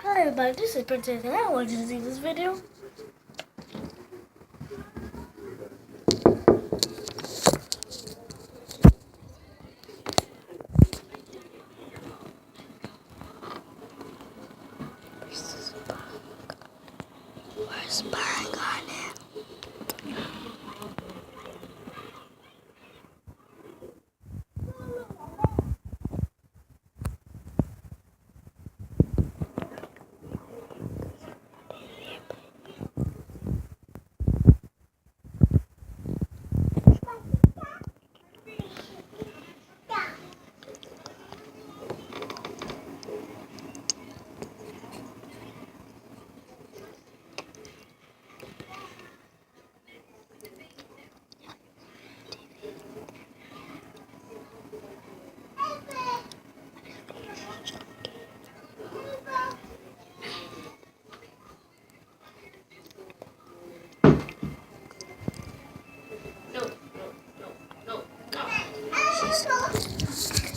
Hi everybody, this is Princess and I want you to see this video. Where's Bang on it?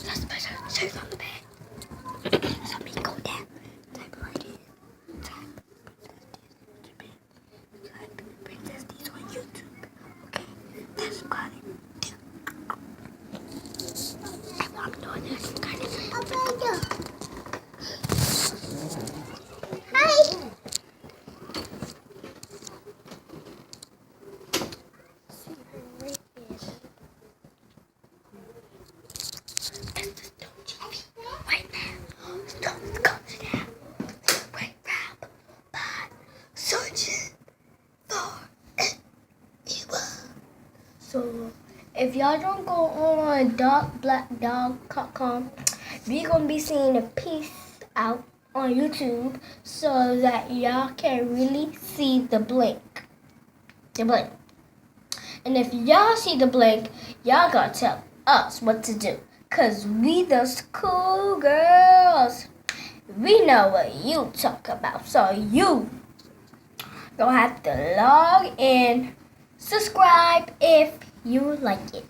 Let's put her shoes on the bed. So me go down. Type right here. Type Princess D's on YouTube. Okay, that's got it. And while I'm doing this, kind of. Hi. So, if y'all don't go on darkblackdog.com, we gonna be seeing a piece out on YouTube so that y'all can really see the blink. The blink. And if y'all see the blink, y'all gotta tell us what to do. Cause we the school girls. We know what you talk about. So you don't have to log in. Subscribe if you like it.